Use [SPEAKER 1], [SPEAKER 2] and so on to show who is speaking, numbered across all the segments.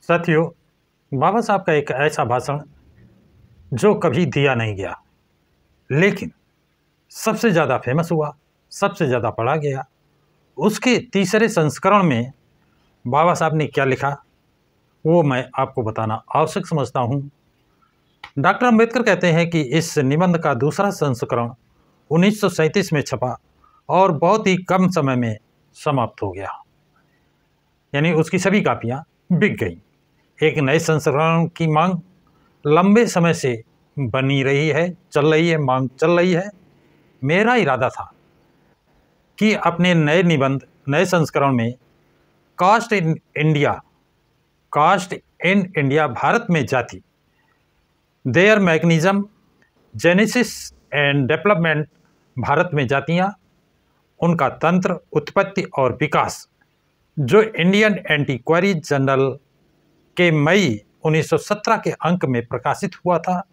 [SPEAKER 1] साथियों, बाबा साहब का एक ऐसा भाषण जो कभी दिया नहीं गया, लेकिन सबसे ज़्यादा फेमस हुआ, सबसे ज़्यादा पढ़ा गया। उसके तीसरे संस्करण में बाबा साहब ने क्या लिखा, वो मैं आपको बताना आवश्यक समझता हूँ। डॉक्टर अंबेडकर कहते हैं कि इस निबंध का दूसरा संस्करण 1937 में छपा और बहुत ही कम समय में समाप्त हो गया, यानी उसकी सभी कापियाँ बिक गईं। एक नए संस्करण की मांग लंबे समय से बनी रही है, मांग चल रही है। मेरा इरादा था कि अपने नए संस्करण में कास्ट इन इंडिया भारत में जाति, there mechanism, genesis and development, Bharat में जातियाँ, उनका तंत्र, उत्पत्ति और विकास, जो इंडियन एंटीक्वारी जर्नल के मई 1917 के अंक में प्रकाशित हुआ था,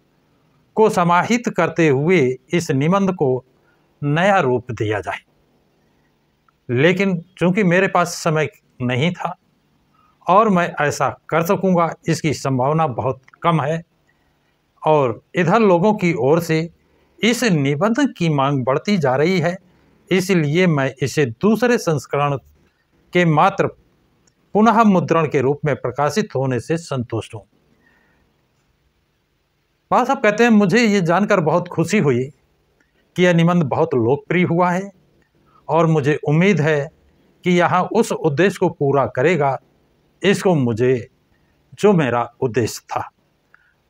[SPEAKER 1] को समाहित करते हुए इस निबंध को नया रूप दिया जाए। लेकिन चूंकि मेरे पास समय नहीं था और मैं ऐसा कर सकूंगा इसकी संभावना बहुत कम है, और इधर लोगों की ओर से इस निबंध की मांग बढ़ती जा रही है, इसलिए मैं इसे दूसरे संस्करण के मात्र पुनः मुद्रण के रूप में प्रकाशित होने से संतुष्ट हूँ। बाबा साहब कहते हैं, मुझे ये जानकर बहुत खुशी हुई कि यह निबंध बहुत लोकप्रिय हुआ है और मुझे उम्मीद है कि यहाँ उस उद्देश्य को पूरा करेगा इसको मुझे जो मेरा उद्देश्य था।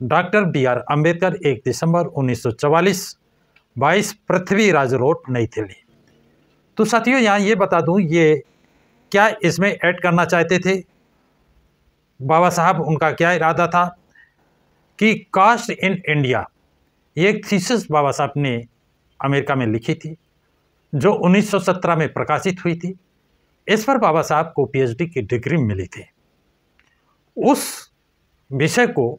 [SPEAKER 1] Doctor B.R. अम्बेडकर, 1 दिसंबर 1944, 22 पृथ्वीराज रोड, नई दिल्ली। तो साथियों, यहाँ ये बता दूँ, ये क्या इसमें ऐड करना चाहते थे बाबा साहब, उनका क्या इरादा था कि कास्ट इन इंडिया, ये एक थीसिस बाबा साहब ने अमेरिका में लिखी थी जो 1917 में प्रकाशित हुई थी। इस पर बाबा साहब को PhD की डिग्री मिली थी। उस विषय को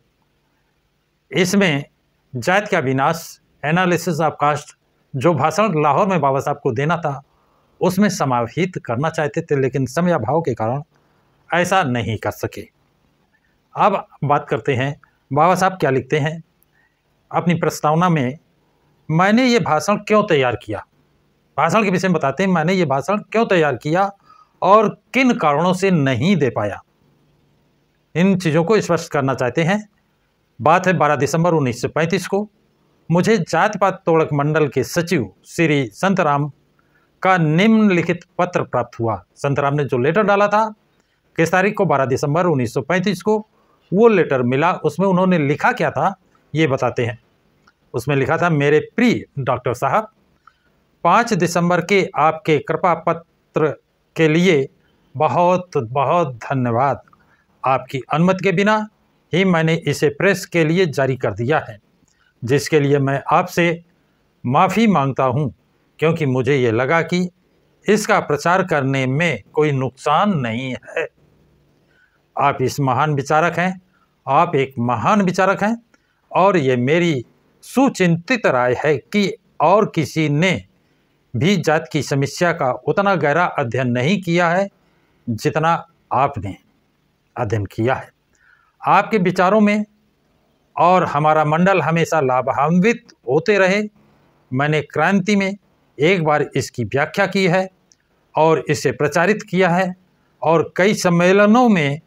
[SPEAKER 1] इसमें जात का विनाश, एनालिसिस ऑफ कास्ट, जो भाषण लाहौर में बाबा साहब को देना था, उसमें समाहित करना चाहते थे, लेकिन समय अभाव के कारण ऐसा नहीं कर सके। अब बात करते हैं बाबा साहब क्या लिखते हैं अपनी प्रस्तावना में। मैंने ये भाषण क्यों तैयार किया, भाषण के विषय में बताते हैं। मैंने ये भाषण क्यों तैयार किया और किन कारणों से नहीं दे पाया, इन चीज़ों को स्पष्ट करना चाहते हैं। बात है 12 दिसंबर 1935 को। मुझे जाति पात तोड़क मंडल के सचिव श्री संतराम का निम्नलिखित पत्र प्राप्त हुआ। संतराम ने जो लेटर डाला था, किस तारीख को, 12 दिसंबर 1935 को वो लेटर मिला। उसमें उन्होंने लिखा क्या था ये बताते हैं। उसमें लिखा था, मेरे प्रिय डॉक्टर साहब, 5 दिसंबर के आपके कृपा पत्र के लिए बहुत बहुत धन्यवाद। आपकी अनुमति के बिना ही मैंने इसे प्रेस के लिए जारी कर दिया है, जिसके लिए मैं आपसे माफ़ी मांगता हूँ, क्योंकि मुझे ये लगा कि इसका प्रचार करने में कोई नुकसान नहीं है। आप एक महान विचारक हैं और ये मेरी सुचिंतित राय है कि और किसी ने भी जात की समस्या का उतना गहरा अध्ययन नहीं किया है जितना आपने अध्ययन किया है। आपके विचारों में और हमारा मंडल हमेशा लाभान्वित होते रहे। मैंने क्रांति में एक बार इसकी व्याख्या की है और इसे प्रचारित किया है, और कई सम्मेलनों में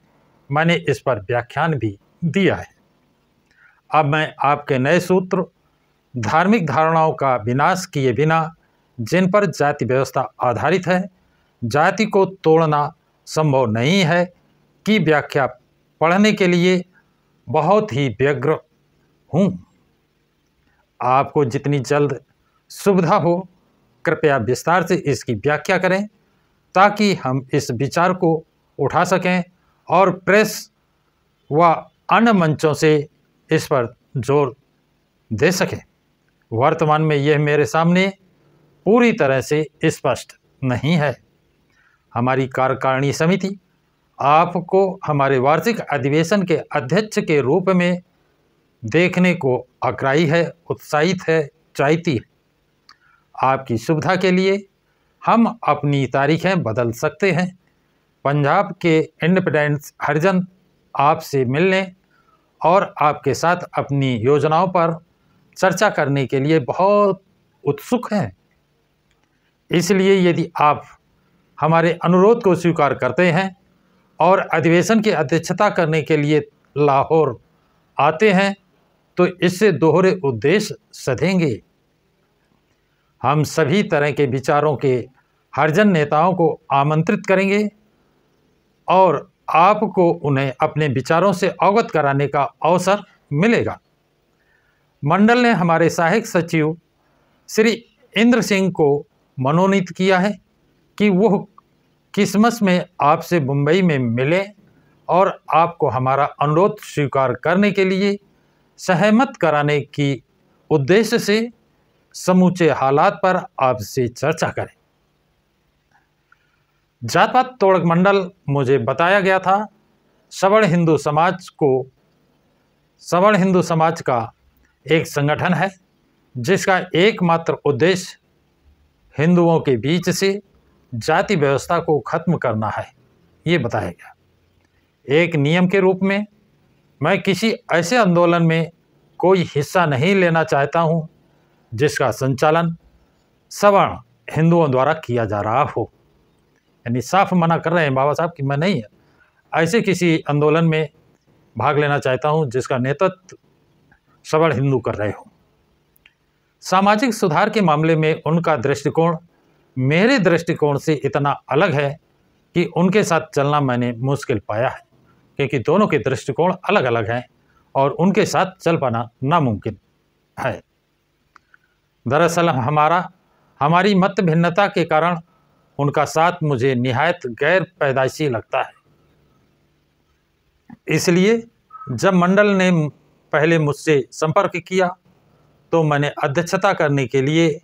[SPEAKER 1] मैंने इस पर व्याख्यान भी दिया है। अब मैं आपके नए सूत्र, धार्मिक धारणाओं का विनाश किए बिना, जिन पर जाति व्यवस्था आधारित है, जाति को तोड़ना संभव नहीं है, की व्याख्या पढ़ने के लिए बहुत ही व्यग्र हूँ। आपको जितनी जल्द सुविधा हो, कृपया विस्तार से इसकी व्याख्या करें ताकि हम इस विचार को उठा सकें और प्रेस व अन्य मंचों से इस पर जोर दे सकें। वर्तमान में यह मेरे सामने पूरी तरह से स्पष्ट नहीं है। हमारी कार्यकारिणी समिति आपको हमारे वार्षिक अधिवेशन के अध्यक्ष के रूप में देखने को आग्रही है, उत्साहित है, चाहती है। आपकी सुविधा के लिए हम अपनी तारीखें बदल सकते हैं। पंजाब के इंडिपेंडेंस हरिजन आपसे मिलने और आपके साथ अपनी योजनाओं पर चर्चा करने के लिए बहुत उत्सुक हैं। इसलिए यदि आप हमारे अनुरोध को स्वीकार करते हैं और अधिवेशन की अध्यक्षता करने के लिए लाहौर आते हैं तो इससे दोहरे उद्देश्य सधेंगे। हम सभी तरह के विचारों के हरिजन नेताओं को आमंत्रित करेंगे और आपको उन्हें अपने विचारों से अवगत कराने का अवसर मिलेगा। मंडल ने हमारे सहायक सचिव श्री इंद्र सिंह को मनोनीत किया है कि वह क्रिसमस में आपसे मुंबई में मिले और आपको हमारा अनुरोध स्वीकार करने के लिए सहमत कराने की उद्देश्य से समूचे हालात पर आपसे चर्चा करें। जात पात तोड़क मंडल मुझे बताया गया था सवर्ण हिंदू समाज का एक संगठन है जिसका एकमात्र उद्देश्य हिंदुओं के बीच से जाति व्यवस्था को खत्म करना है, ये बताया गया। एक नियम के रूप में मैं किसी ऐसे आंदोलन में कोई हिस्सा नहीं लेना चाहता हूँ जिसका संचालन सवर्ण हिंदुओं द्वारा किया जा रहा हो। यानी साफ मना कर रहे हैं बाबा साहब कि मैं नहीं ऐसे किसी आंदोलन में भाग लेना चाहता हूँ जिसका नेतृत्व सवर्ण हिंदू कर रहे हो। सामाजिक सुधार के मामले में उनका दृष्टिकोण मेरे दृष्टिकोण से इतना अलग है कि उनके साथ चलना मैंने मुश्किल पाया है, क्योंकि दोनों के दृष्टिकोण अलग अलग हैं और उनके साथ चल पाना नामुमकिन है। दरअसल हमारी मत भिन्नता के कारण उनका साथ मुझे निहायत गैर पैदाइशी लगता है। इसलिए जब मंडल ने पहले मुझसे संपर्क किया तो मैंने अध्यक्षता करने के लिए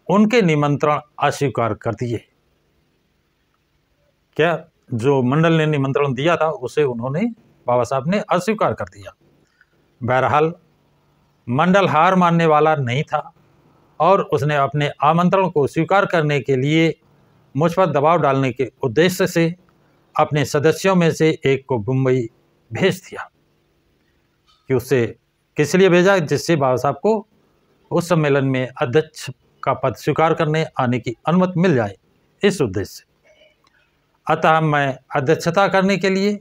[SPEAKER 1] उनके निमंत्रण अस्वीकार कर दिए। क्या जो मंडल ने निमंत्रण दिया था उसे उन्होंने बाबा साहब ने अस्वीकार कर दिया। बहरहाल मंडल हार मानने वाला नहीं था और उसने अपने आमंत्रण को स्वीकार करने के लिए मुझ पर दबाव डालने के उद्देश्य से अपने सदस्यों में से एक को मुंबई भेज दिया। कि उससे किस लिए भेजा? जिससे बाबा साहब को उस सम्मेलन में अध्यक्ष का पद स्वीकार करने आने की अनुमति मिल जाए, इस उद्देश्य से। अतः मैं अध्यक्षता करने के लिए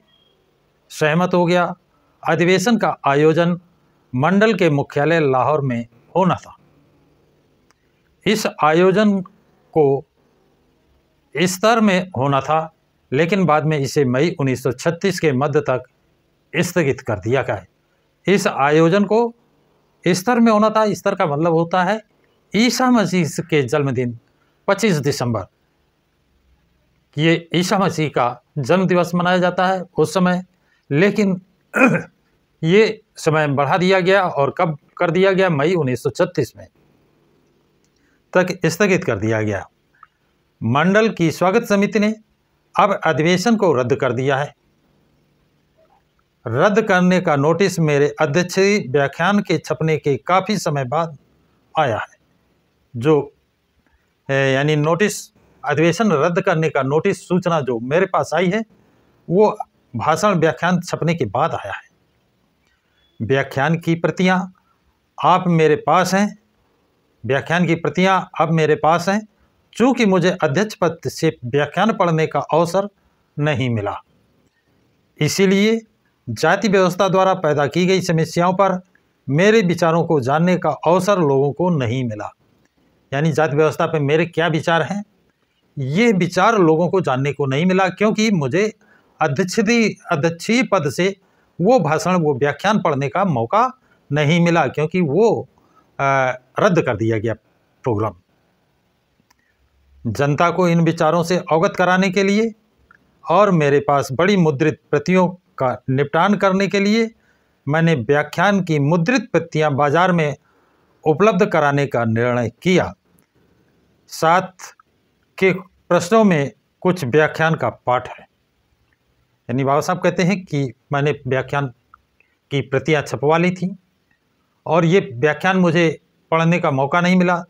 [SPEAKER 1] सहमत हो गया। अधिवेशन का आयोजन मंडल के मुख्यालय लाहौर में होना था। इस आयोजन को स्तर में होना था, लेकिन बाद में इसे मई 1936 के मध्य तक स्थगित कर दिया गया। इस आयोजन को स्तर में होना था। स्तर का मतलब होता है ईसा मसीह के जन्मदिन 25 दिसंबर, ये ईसा मसीह का जन्म दिवस मनाया जाता है उस समय, लेकिन ये समय बढ़ा दिया गया और कब कर दिया गया? मई 1936 में तक स्थगित कर दिया गया। मंडल की स्वागत समिति ने अब अधिवेशन को रद्द कर दिया है। रद्द करने का नोटिस मेरे अध्यक्षीय व्याख्यान के छपने के काफ़ी समय बाद आया है। जो यानी नोटिस, अधिवेशन रद्द करने का नोटिस, सूचना जो मेरे पास आई है वो भाषण व्याख्यान छपने के बाद आया है। व्याख्यान की प्रतियां आप मेरे पास हैं। व्याख्यान की प्रतियां अब मेरे पास हैं। चूँकि मुझे अध्यक्ष पद से व्याख्यान पढ़ने का अवसर नहीं मिला, इसीलिए जाति व्यवस्था द्वारा पैदा की गई समस्याओं पर मेरे विचारों को जानने का अवसर लोगों को नहीं मिला। यानी जाति व्यवस्था पर मेरे क्या विचार हैं, ये विचार लोगों को जानने को नहीं मिला, क्योंकि मुझे अध्यक्षीय पद से वो भाषण, वो व्याख्यान पढ़ने का मौका नहीं मिला, क्योंकि वो रद्द कर दिया गया प्रोग्राम। जनता को इन विचारों से अवगत कराने के लिए और मेरे पास बड़ी मुद्रित प्रतियों का निपटान करने के लिए मैंने व्याख्यान की मुद्रित प्रतियां बाजार में उपलब्ध कराने का निर्णय किया। साथ के प्रश्नों में कुछ व्याख्यान का पाठ है। यानी बाबा साहब कहते हैं कि मैंने व्याख्यान की प्रतियां छपवा ली थी और ये व्याख्यान मुझे पढ़ने का मौका नहीं मिला,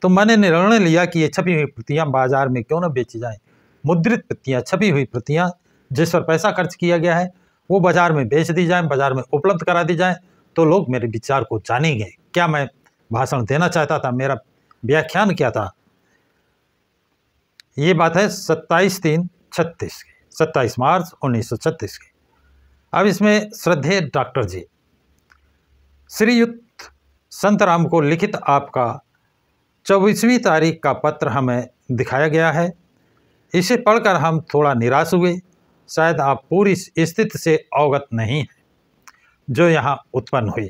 [SPEAKER 1] तो मैंने निर्णय लिया कि ये छपी हुई प्रतियां बाजार में क्यों न बेची जाएं। मुद्रित प्रतियां, छपी हुई प्रतियां जिस पर पैसा खर्च किया गया है, वो बाज़ार में बेच दी जाए, बाज़ार में उपलब्ध करा दी जाए, तो लोग मेरे विचार को जानेंगे। क्या मैं भाषण देना चाहता था, मेरा व्याख्यान क्या था। ये बात है 27/3/36 की, 27 मार्च 1936 की। अब इसमें श्रद्धेय डॉक्टर जी, श्रीयुत संतराम को लिखित आपका 24वीं तारीख का पत्र हमें दिखाया गया है। इसे पढ़कर हम थोड़ा निराश हुए। शायद आप पूरी स्थिति से अवगत नहीं हैं जो यहाँ उत्पन्न हुई।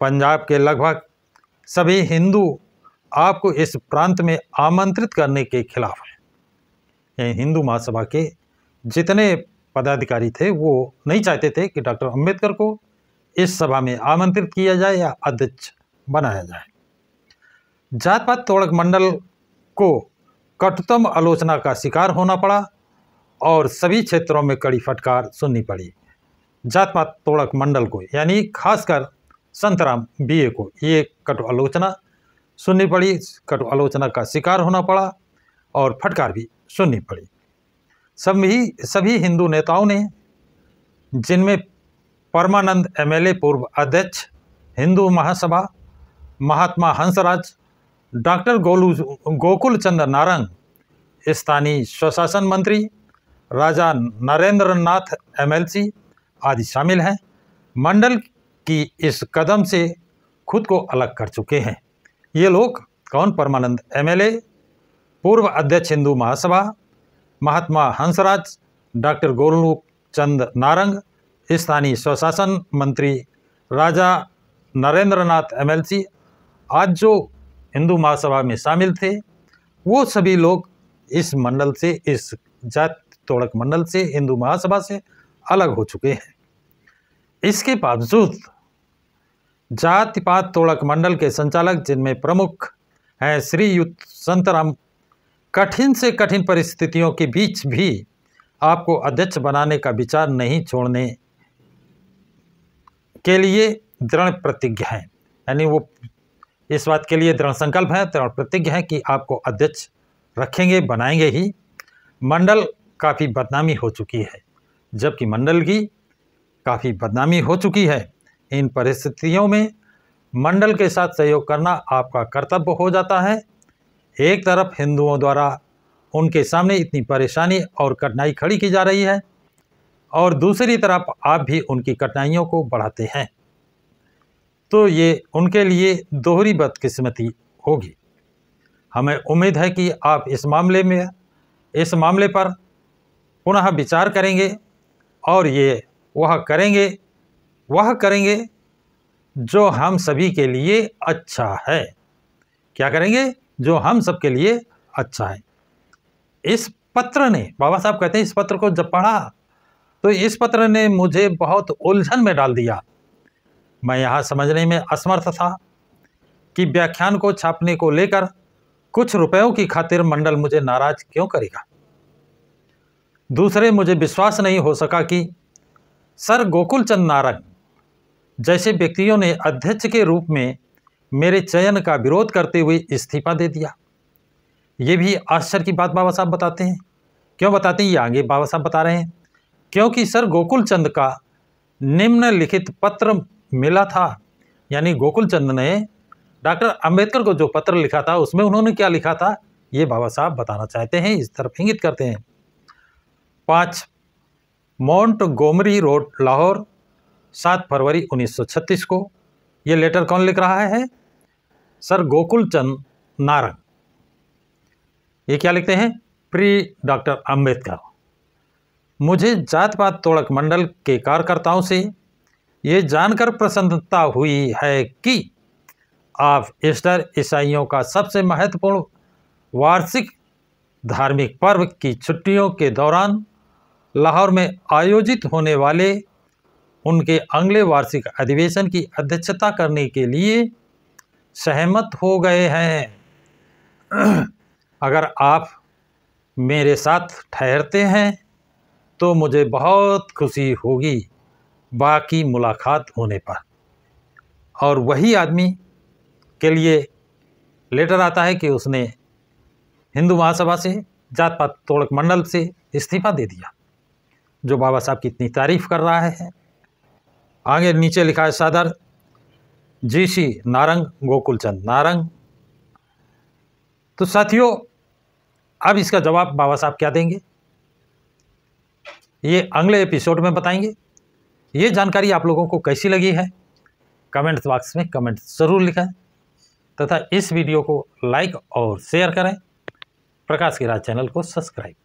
[SPEAKER 1] पंजाब के लगभग सभी हिंदू आपको इस प्रांत में आमंत्रित करने के खिलाफ हैं। हिंदू महासभा के जितने पदाधिकारी थे वो नहीं चाहते थे कि डॉक्टर अंबेडकर को इस सभा में आमंत्रित किया जाए या अध्यक्ष बनाया जाए। जात पात तोड़क मंडल को कटुतम आलोचना का शिकार होना पड़ा और सभी क्षेत्रों में कड़ी फटकार सुननी पड़ी। जात पात तोड़क मंडल को, यानी खासकर संतराम बीए को, ये कटु आलोचना सुननी पड़ी, कटु आलोचना का शिकार होना पड़ा और फटकार भी सुननी पड़ी। सभी हिंदू नेताओं ने, जिनमें परमानंद एमएलए पूर्व अध्यक्ष हिंदू महासभा, महात्मा हंसराज, डॉक्टर गोकुल चंद नारंग, स्थानीय स्वशासन मंत्री राजा नरेंद्रनाथ एमएलसी आदि शामिल हैं, मंडल की इस कदम से खुद को अलग कर चुके हैं। ये लोग कौन? परमानंद एमएलए, पूर्व अध्यक्ष हिंदू महासभा, महात्मा हंसराज, डॉक्टर गोकुल चंद नारंग, स्थानीय स्वशासन मंत्री राजा नरेंद्रनाथ एमएलसी, आज जो हिंदू महासभा में शामिल थे, वो सभी लोग इस मंडल से, इस जात तोड़क मंडल से, हिंदू महासभा से अलग हो चुके हैं। इसके बावजूद जाति पात तोड़क मंडल के संचालक, जिनमें प्रमुख हैं श्रीयुत संतराम, कठिन से कठिन परिस्थितियों के बीच भी आपको अध्यक्ष बनाने का विचार नहीं छोड़ने के लिए दृढ़ प्रतिज्ञ हैं। यानी वो इस बात के लिए दृढ़ संकल्प है, दृढ़ प्रतिज्ञ है कि आपको अध्यक्ष रखेंगे, बनाएंगे ही। मंडल काफ़ी बदनामी हो चुकी है, जबकि मंडल की काफ़ी बदनामी हो चुकी है। इन परिस्थितियों में मंडल के साथ सहयोग करना आपका कर्तव्य हो जाता है। एक तरफ हिंदुओं द्वारा उनके सामने इतनी परेशानी और कठिनाई खड़ी की जा रही है और दूसरी तरफ आप भी उनकी कठिनाइयों को बढ़ाते हैं, तो ये उनके लिए दोहरी बदकिस्मती होगी। हमें उम्मीद है कि आप इस मामले पर पुनः विचार करेंगे और ये वह करेंगे जो हम सभी के लिए अच्छा है। क्या करेंगे? जो हम सब के लिए अच्छा है। इस पत्र ने, बाबा साहब कहते हैं, इस पत्र को जब पढ़ा तो इस पत्र ने मुझे बहुत उलझन में डाल दिया। मैं यहाँ समझने में असमर्थ था कि व्याख्यान को छापने को लेकर कुछ रुपयों की खातिर मंडल मुझे नाराज क्यों करेगा। दूसरे, मुझे विश्वास नहीं हो सका कि सर गोकुल चंद नारंग जैसे व्यक्तियों ने अध्यक्ष के रूप में मेरे चयन का विरोध करते हुए इस्तीफा दे दिया। ये भी आश्चर्य की बात बाबा साहब बताते हैं। क्यों बताते हैं? ये आगे बाबा साहब बता रहे हैं। क्योंकि सर गोकुल चंद का निम्नलिखित पत्र मिला था। यानी गोकुल चंद ने डॉक्टर अंबेडकर को जो पत्र लिखा था, उसमें उन्होंने क्या लिखा था, ये बाबा साहब बताना चाहते हैं, इस तरफ इंगित करते हैं। 5 मोंटगोमरी रोड, लाहौर, 7 फरवरी 1936 को। ये लेटर कौन लिख रहा है? सर गोकुल चंद नारंग। ये क्या लिखते हैं? Pre doctor Ambedkar. मुझे जात पात तोड़क मंडल के कार्यकर्ताओं से ये जानकर प्रसन्नता हुई है कि आप ईस्टर ईसाइयों का सबसे महत्वपूर्ण वार्षिक धार्मिक पर्व की छुट्टियों के दौरान लाहौर में आयोजित होने वाले उनके अगले वार्षिक अधिवेशन की अध्यक्षता करने के लिए सहमत हो गए हैं। अगर आप मेरे साथ ठहरते हैं तो मुझे बहुत खुशी होगी बाकी मुलाकात होने पर। और वही आदमी के लिए लेटर आता है कि उसने हिंदू महासभा से, जात पात तोड़क मंडल से इस्तीफा दे दिया। जो बाबा साहब की इतनी तारीफ कर रहा है। आगे नीचे लिखा है सदर GC नारंग, गोकुलचंद नारंग। तो साथियों, अब इसका जवाब बाबा साहब क्या देंगे ये अगले एपिसोड में बताएंगे। ये जानकारी आप लोगों को कैसी लगी है कमेंट बॉक्स में कमेंट ज़रूर लिखें तथा इस वीडियो को लाइक और शेयर करें। प्रकाश की राज चैनल को सब्सक्राइब